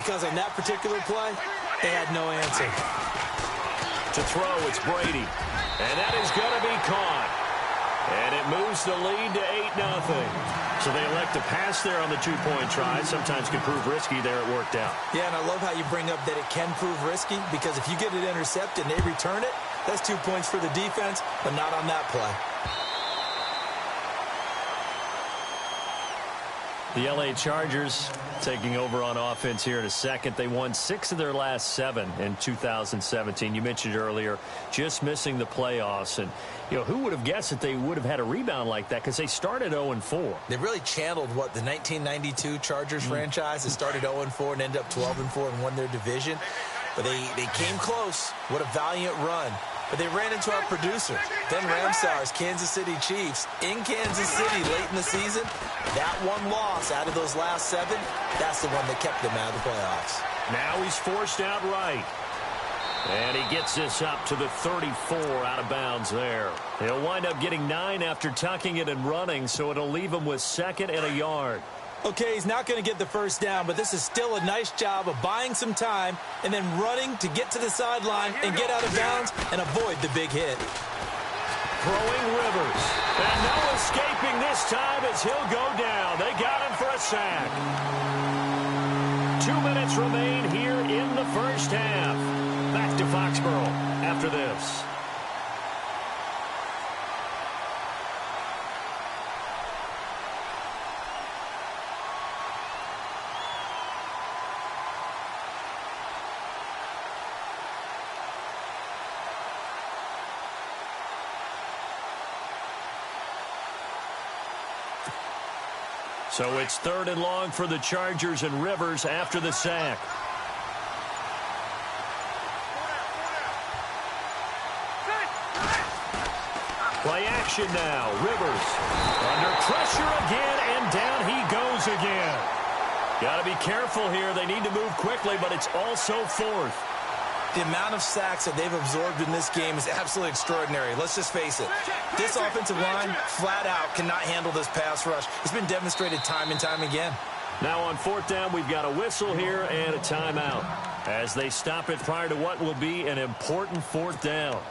because on that particular play, they had no answer. To throw, it's Brady. And that is going to be caught. And it moves the lead to 8-0. So they elect to pass there on the two-point try. Sometimes can prove risky. There it worked out. Yeah, and I love how you bring up that it can prove risky, because if you get it intercepted and they return it, that's 2 points for the defense, but not on that play. The L.A. Chargers taking over on offense here in a second. They won 6 of their last 7 in 2017. You mentioned earlier just missing the playoffs. And, you know, who would have guessed that they would have had a rebound like that, because they started 0-4. They really channeled, what, the 1992 Chargers franchise that started 0-4 and ended up 12-4 and won their division. But they came close. What a valiant run. But they ran into our producer, Ben Ramsar's Kansas City Chiefs, in Kansas City late in the season. That one loss out of those last 7, that's the one that kept them out of the playoffs. Now he's forced out right. And he gets this up to the 34, out of bounds there. He'll wind up getting 9 after tucking it and running, so it'll leave him with 2nd and a yard. Okay, he's not going to get the first down, but this is still a nice job of buying some time and then running to get to the sideline and get out of bounds and avoid the big hit. Throwing Rivers. And no escaping this time as he'll go down. They got him for a sack. 2 minutes remain here in the first half. Back to Foxborough after this. So it's 3rd and long for the Chargers, and Rivers after the sack. Play action now. Rivers under pressure again, and down he goes again. Got to be careful here. They need to move quickly, but it's also 4th. The amount of sacks that they've absorbed in this game is absolutely extraordinary. Let's just face it. This offensive line, flat out, cannot handle this pass rush. It's been demonstrated time and time again. Now on 4th down, we've got a whistle here and a timeout as they stop it prior to what will be an important 4th down.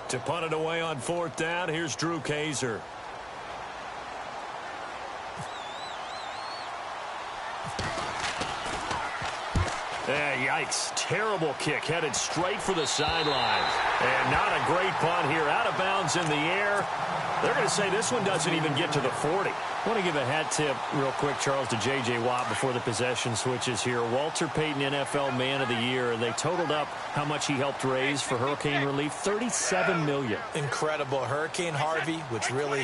To punt it away on 4th down, here's Drew Kaiser. Yikes. Terrible kick headed straight for the sidelines. And not a great punt here. Out of bounds in the air. They're going to say this one doesn't even get to the 40. I want to give a hat tip real quick, Charles, to J.J. Watt before the possession switches here. Walter Payton, NFL Man of the Year. They totaled up how much he helped raise for hurricane relief, $37 million. Incredible. Hurricane Harvey, which really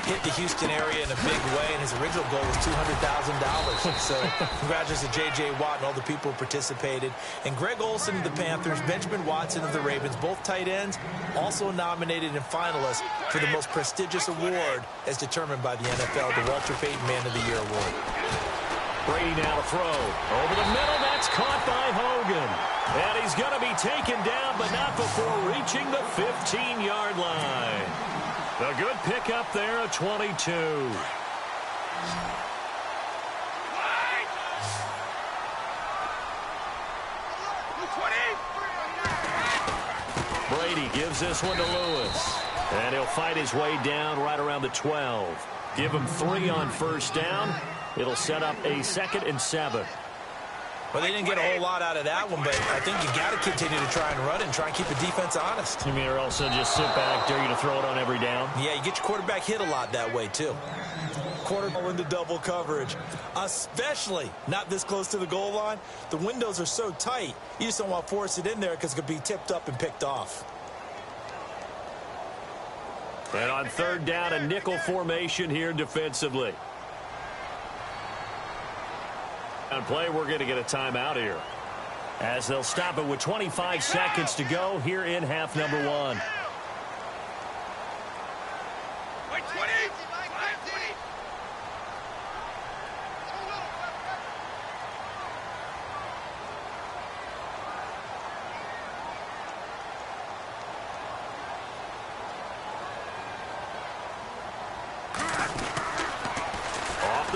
hit the Houston area in a big way, and his original goal was $200,000. So congratulations to J.J. Watt and all the people who participated. And Greg Olsen of the Panthers, Benjamin Watson of the Ravens, both tight ends, also nominated and finalists for the most prestigious award as determined by the NFL, the Walter Payton Man of the Year Award. Brady now to throw. Over the middle, that's caught by Hogan. And he's going to be taken down, but not before reaching the 15-yard line. A good pickup there at 22. Brady gives this one to Lewis. And he'll fight his way down right around the 12. Give him 3 on 1st down. It'll set up a 2nd and 7. Well, they didn't get a whole lot out of that one, but I think you got to continue to try and run and try and keep the defense honest. You mean, or also just sit back, dare you to throw it on every down? Yeah, you get your quarterback hit a lot that way, too. Quarterback into double coverage, especially not this close to the goal line. The windows are so tight, you just don't want to force it in there because it could be tipped up and picked off. And on 3rd down, a nickel formation here defensively. On play, we're going to get a timeout here, as they'll stop it with 25 seconds to go here in half number 1.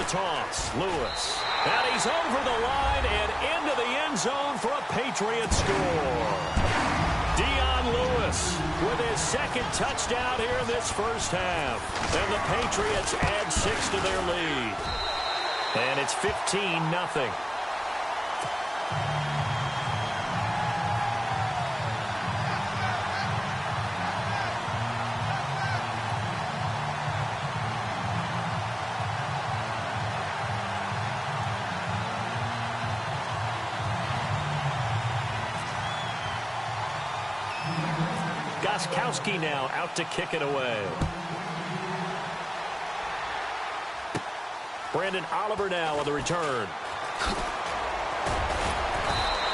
the toss. Lewis. And he's over the line and into the end zone for a Patriot score. Dion Lewis with his second touchdown here in this first half. And the Patriots add 6 to their lead. And it's 15-0. Goskowski now out to kick it away. Brandon Oliver now on the return.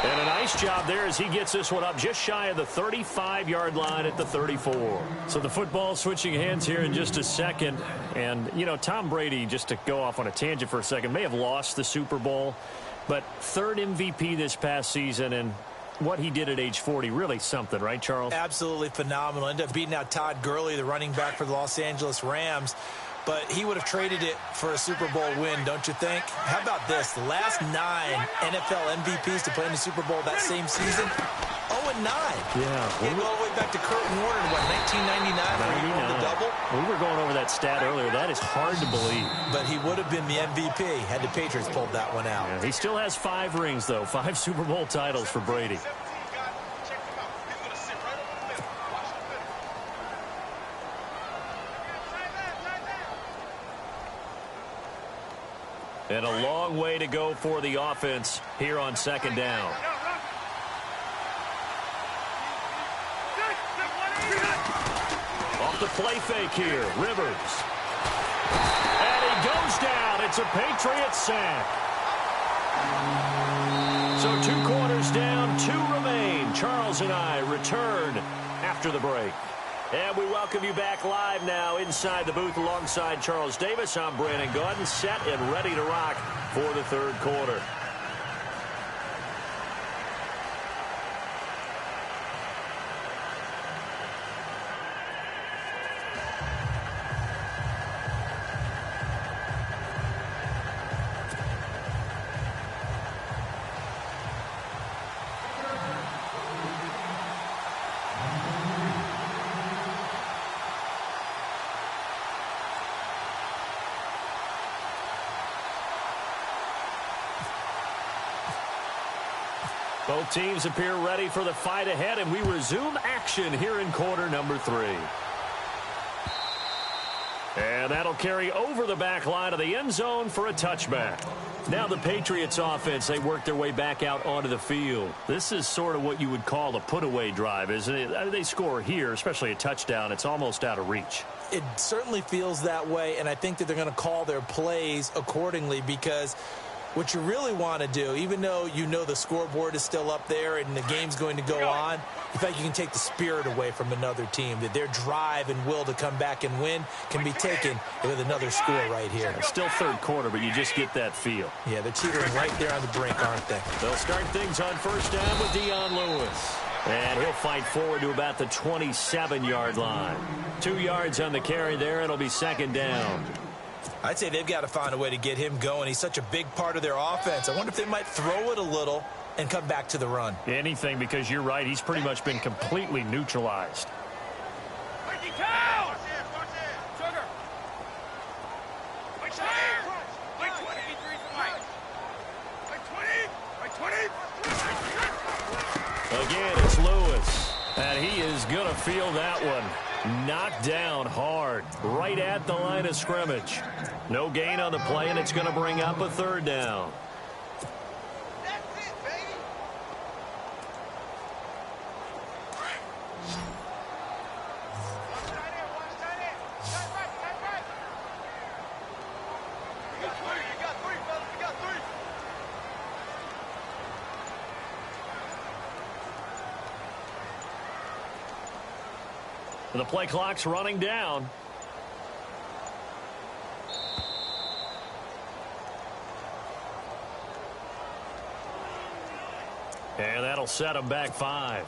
And a nice job there as he gets this one up just shy of the 35-yard line at the 34. So the football switching hands here in just a second. And, you know, Tom Brady, just to go off on a tangent for a second, may have lost the Super Bowl, but third MVP this past season, and what he did at age 40, really something, right, Charles? Absolutely phenomenal. Ended up beating out Todd Gurley, the running back for the Los Angeles Rams. But he would have traded it for a Super Bowl win, don't you think? How about this? The last 9 NFL MVPs to play in the Super Bowl that same season, 0-9. Yeah. He go all the way back to Kurt Warner in, 1999 when he won the double? We were going over that stat earlier. That is hard to believe. But he would have been the MVP had the Patriots pulled that one out. Yeah, he still has 5 rings, though. 5 Super Bowl titles for Brady. And a long way to go for the offense here on second down. Off the play fake here, Rivers. And he goes down. It's a Patriots sack. So 2 quarters down, 2 remain. Charles and I return after the break. And we welcome you back live now inside the booth alongside Charles Davis. I'm Brandon Gaudin, set and ready to rock for the third quarter. Both teams appear ready for the fight ahead, and we resume action here in quarter number 3. And that'll carry over the back line of the end zone for a touchback. Now the Patriots offense, they work their way back out onto the field. This is sort of what you would call a put-away drive, isn't it? They score here, especially a touchdown. It's almost out of reach. It certainly feels that way, and I think that they're going to call their plays accordingly because what you really want to do, even though you know the scoreboard is still up there and the game's going to go on, you think you can take the spirit away from another team, that their drive and will to come back and win can be taken with another score right here. It's still third quarter, but you just get that feel. Yeah, they're teetering right there on the brink, aren't they? They'll start things on first down with Dion Lewis. And he'll fight forward to about the 27-yard line. 2 yards on the carry there. It'll be second down. I'd say they've got to find a way to get him going. He's such a big part of their offense. I wonder if they might throw it a little and come back to the run. Anything, because you're right. He's pretty much been completely neutralized. Again, it's Lewis. And he is going to feel that one. Knocked down hard, right at the line of scrimmage. No gain on the play, and it's going to bring up a third down. The play clock's running down. And that'll set him back 5.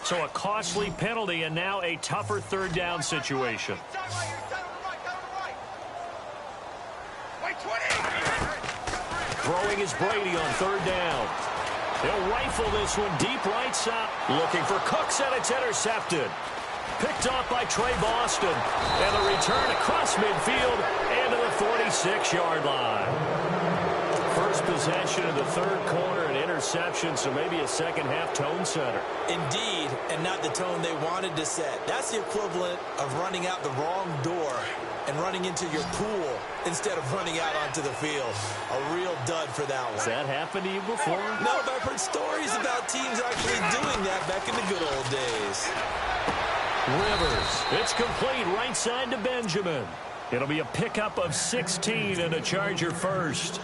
So a costly penalty and now a tougher third down situation. Throwing is Brady on third down. They'll rifle this one deep right side. Looking for Cooks, and it's intercepted. Picked off by Trey Boston. And the return across midfield and to the 46-yard line. First possession of the third quarter, an interception, so maybe a second-half tone setter. Indeed, and not the tone they wanted to set. That's the equivalent of running out the wrong door and running into your pool instead of running out onto the field. A real dud for that one. Has that happened to you before? No, but I've heard stories about teams actually doing that back in the good old days. Rivers. It's complete right side to Benjamin. It'll be a pickup of 16 and a Charger first.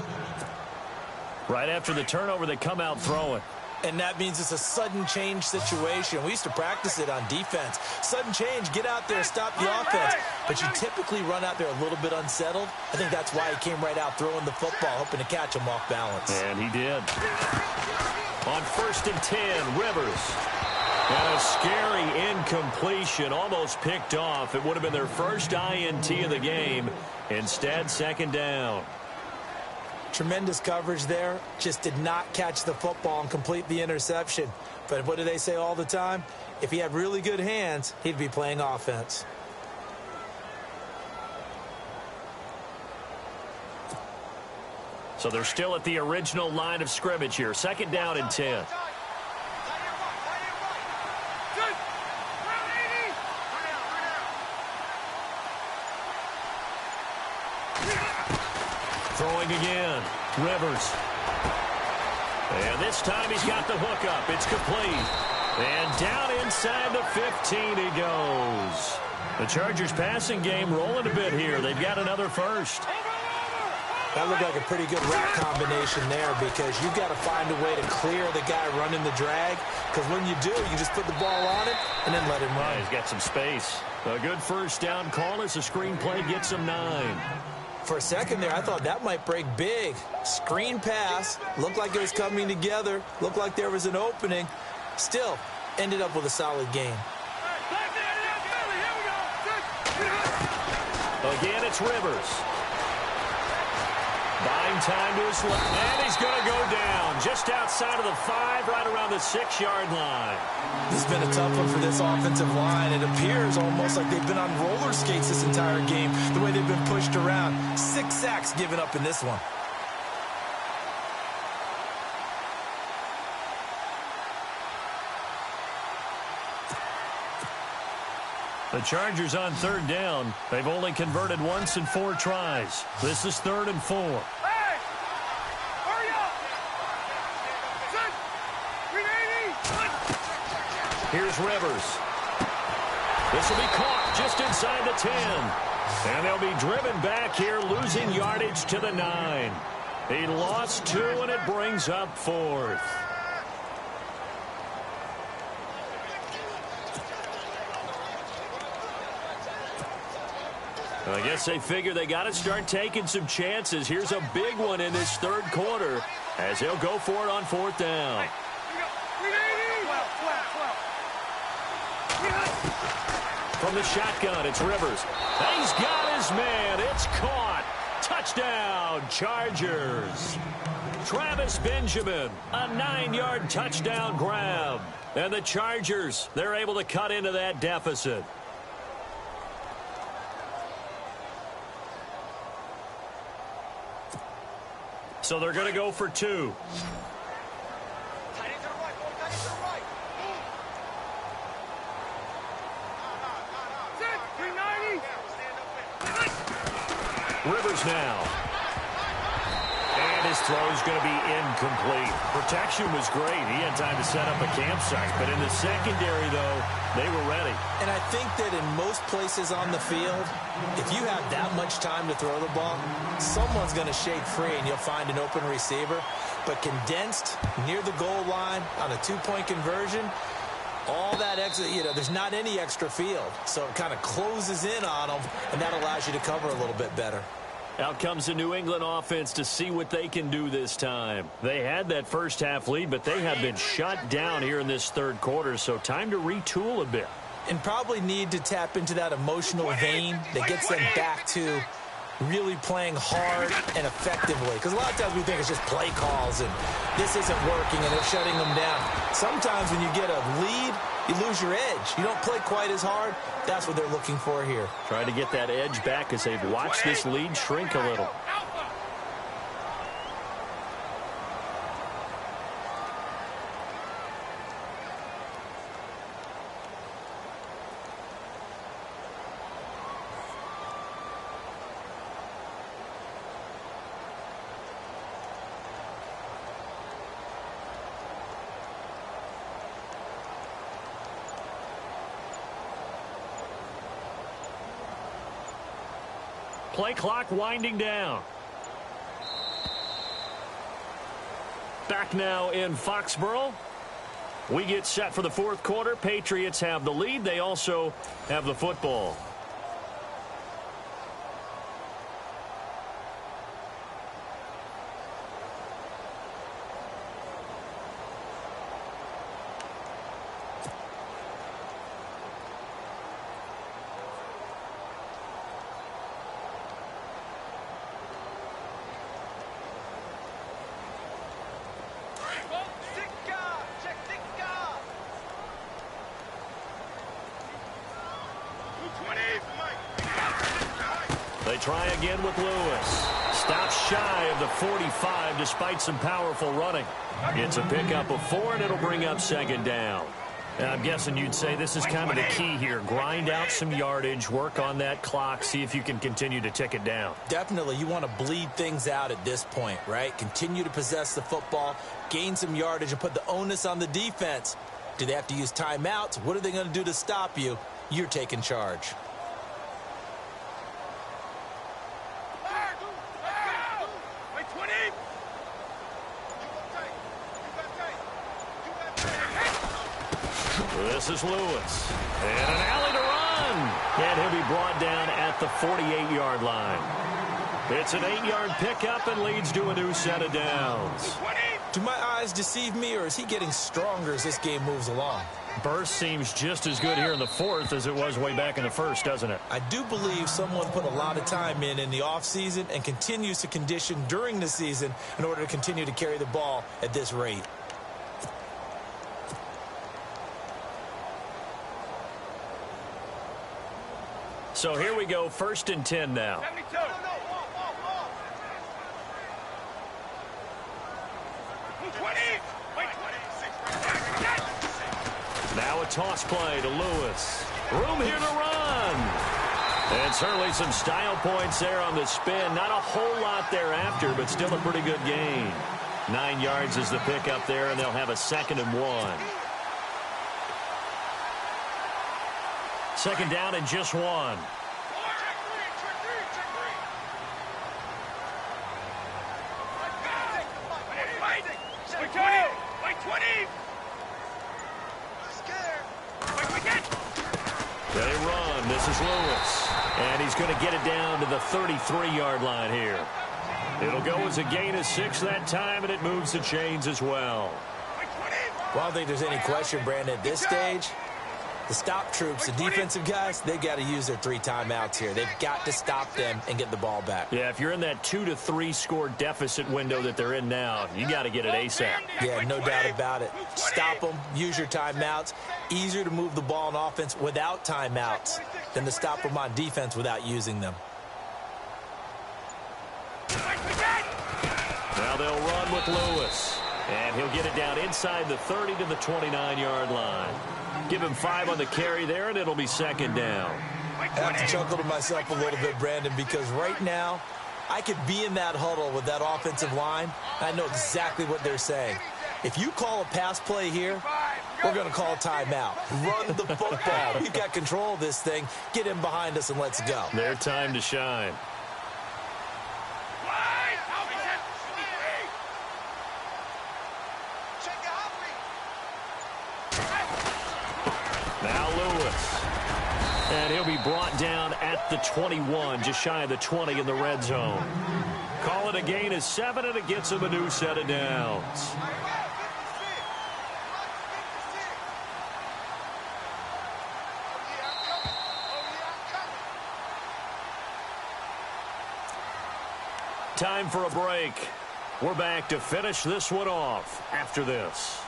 Right after the turnover, they come out throwing. And that means it's a sudden change situation. We used to practice it on defense. Sudden change, get out there, stop the offense. But you typically run out there a little bit unsettled. I think that's why he came right out throwing the football, hoping to catch him off balance. And he did. On 1st and 10, Rivers. And a scary incompletion, almost picked off. It would have been their first INT of the game. Instead, second down. Tremendous coverage there. Just did not catch the football and complete the interception. But what do they say all the time? If he had really good hands, he'd be playing offense. So they're still at the original line of scrimmage here. Second down and 10. Throwing again. Rivers. And this time he's got the hookup. It's complete. And down inside the 15 he goes. The Chargers passing game rolling a bit here. They've got another first. That looked like a pretty good route combination there because you've got to find a way to clear the guy running the drag. Because when you do, you just put the ball on him and then let him run. Yeah, he's got some space. A good first down call as the screen play gets him 9. For a second there, I thought that might break big. Screen pass. Looked like it was coming together. Looked like there was an opening. Still, ended up with a solid game. Again, it's Rivers. Buying time to his left. And he's going to go down just outside of the 5, right around the 6-yard line. This has been a tough one for this offensive line. It appears almost like they've been on roller skates this entire game, the way they've been pushed around. 6 sacks given up in this one. The Chargers on third down. They've only converted once in 4 tries. This is 3rd and 4. Hey! Hurry up! Here's Rivers. This will be caught just inside the 10. And they'll be driven back here, losing yardage to the 9. He lost 2, and it brings up 4th. I guess they figure they got to start taking some chances. Here's a big one in this third quarter as he'll go for it on 4th down. From the shotgun, it's Rivers. He's got his man. It's caught. Touchdown, Chargers. Travis Benjamin, a 9-yard touchdown grab. And the Chargers, they're able to cut into that deficit. So they're going to go for 2. Rivers now. And his throw is going to be incomplete. Protection was great. He had time to set up a campsite. But in the secondary, though, they were ready. And I think that in most places on the field, if you have that much time to throw the ball, someone's going to shake free and you'll find an open receiver. But condensed near the goal line on a 2-point conversion, all that extra, there's not any extra field. So it kind of closes in on them, and that allows you to cover a little bit better. Out comes the New England offense to see what they can do this time. They had that first half lead, but they have been shut down here in this third quarter, so time to retool a bit. And probably need to tap into that emotional vein that gets them back to really playing hard and effectively. Because a lot of times we think it's just play calls and this isn't working and they're shutting them down. Sometimes when you get a lead, you lose your edge. You don't play quite as hard. That's what they're looking for here. Trying to get that edge back as they've watched this lead shrink a little. Play clock winding down. Back now in Foxborough. We get set for the fourth quarter. Patriots have the lead. They also have the football. They try again with Lewis. Stops shy of the 45 despite some powerful running. It's a pickup of 4, and it'll bring up second down. And I'm guessing you'd say this is kind of the key here. Grind out some yardage, work on that clock, see if you can continue to tick it down. Definitely. You want to bleed things out at this point, right? Continue to possess the football, gain some yardage, and put the onus on the defense. Do they have to use timeouts? What are they going to do to stop you? You're taking charge. This is Lewis. And an alley to run. And he'll be brought down at the 48-yard line. It's an 8-yard pickup and leads to a new set of downs. Do my eyes deceive me, or is he getting stronger as this game moves along? Burst seems just as good here in the fourth as it was way back in the first, doesn't it? I do believe someone put a lot of time in the offseason and continues to condition during the season in order to continue to carry the ball at this rate. So here we go, 1st and 10 now. 72. Now a toss play to Lewis. Room here to run. And certainly some style points there on the spin. Not a whole lot thereafter, but still a pretty good gain. 9 yards is the pickup there, and they'll have a 2nd and 1. Second down and just 1. They run. This is Lewis. And he's going to get it down to the 33-yard line here. It'll go as a gain of 6 that time, and it moves the chains as well. Well, I don't think there's any question, Brandon, at this stage. The stop troops, the defensive guys, they got to use their 3 timeouts here. They've got to stop them and get the ball back. Yeah, if you're in that 2 to 3 score deficit window that they're in now, you got to get it ASAP. Yeah, no doubt about it. Stop them, use your timeouts. Easier to move the ball on offense without timeouts than to stop them on defense without using them. Now they'll run with Lewis. And he'll get it down inside the 30 to the 29-yard line. Give him 5 on the carry there, and it'll be 2nd down. I have to chuckle to myself a little bit, Brandon, because right now I could be in that huddle with that offensive line. I know exactly what they're saying. If you call a pass play here, we're going to call a timeout. Run the football. We've got control of this thing. Get in behind us and let's go. Their time to shine. Now Lewis. And he'll be brought down at at the 21, just shy of the 20 in the red zone. Call it a gain of 7, and it gets them a new set of downs. Time for a break. We're back to finish this one off after this.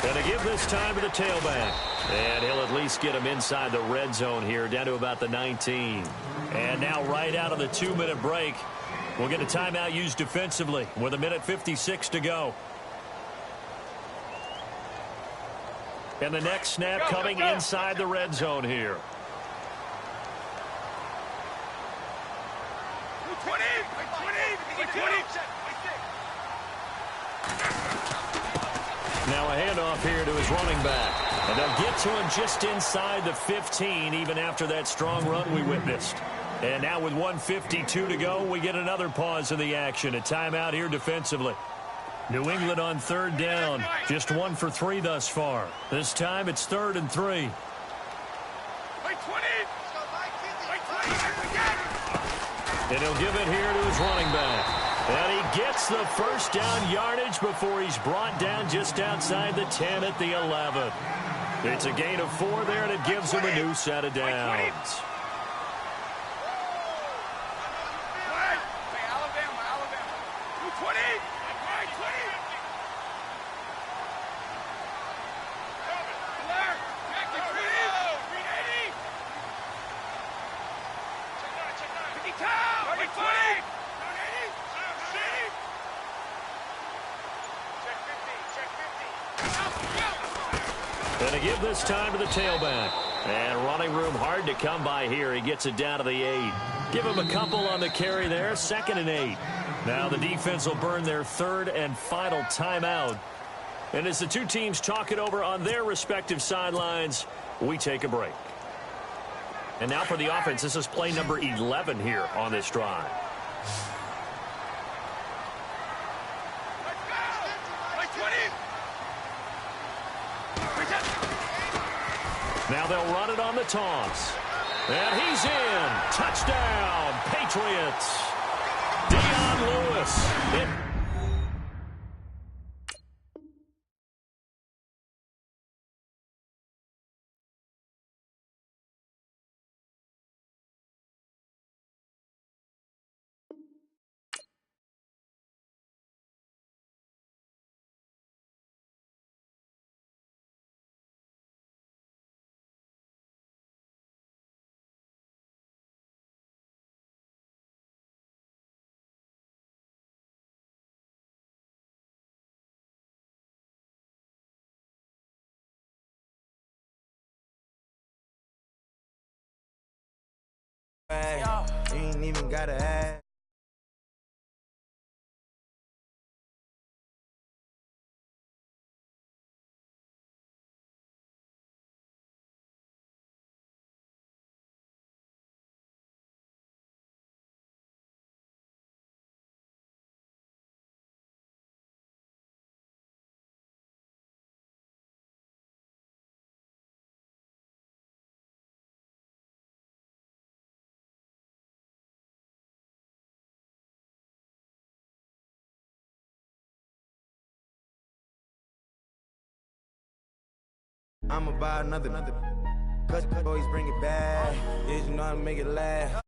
Going to give this time to the tailback. And he'll at least get him inside the red zone here, down to about the 19. And now right out of the 2-minute break, we'll get a timeout used defensively with 1:56 to go. And the next snap coming inside the red zone here. Now a handoff here to his running back. And they'll get to him just inside the 15, even after that strong run we witnessed. And now with 1:52 to go, we get another pause in the action. A timeout here defensively. New England on 3rd down. Just 1 for 3 thus far. This time it's 3rd and 3. And he'll give it here to his running back. And he gets the first down yardage before he's brought down just outside the 10 at the 11. It's a gain of 4 there, and it gives him a new set of downs. And to give this time to the tailback. And running room hard to come by here. He gets it down to the 8. Give him a couple on the carry there. 2nd and 8. Now the defense will burn their 3rd and final timeout. And as the two teams talk it over on their respective sidelines, we take a break. And now for the offense, this is play number 11 here on this drive. Now they'll run it on the toss. And he's in. Touchdown, Patriots. Dion Lewis. You ain't even gotta ask. I'm about another. Cause always bring it back. Is you know how to make it laugh.